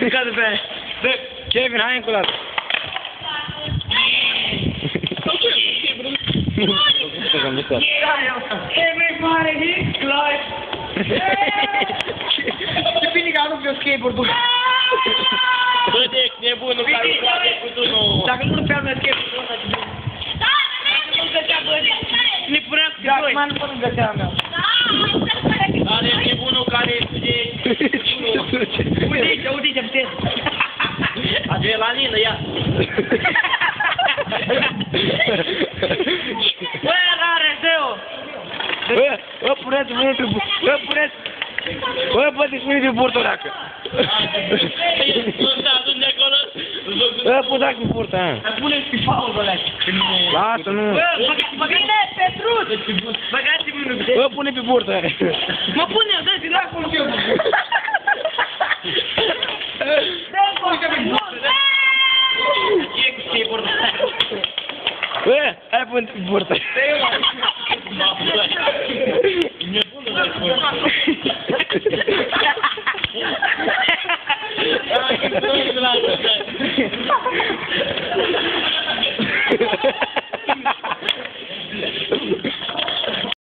Cade pe aia. Kevin, hai încă o dată. E mai mare, Nicolae! Ce bine că nu pe skateboard-ul! Bă, de nebunul care lucrare cu tunul! Dacă nu pe mea skateboard-ul ăsta, ce bine! Nu găsea băie. Ne punea cu doi! Dacă nu pot găsea a mea! Dar e nebunul care stude... Uite, uite, puteți! Adrenalină, ia! Bă, rare, zeu! Bă, puneți mâinile pe burtă! Bă, puneți! Bă, puneți mâinile pe burtă, dacă! Bă, puneți pe burtă, ha! Dar puneți pe faul, bă, Lasă, nu! Bă, băgați Petrus! Băgați mâinile pe... Bă, pune pe burtă! Mă pune, dă-ți dracu în fiu! Uite pe burtă! Ce e cu skateboard-ul ăsta? Bă, hai pune pe burtă! Nebunul de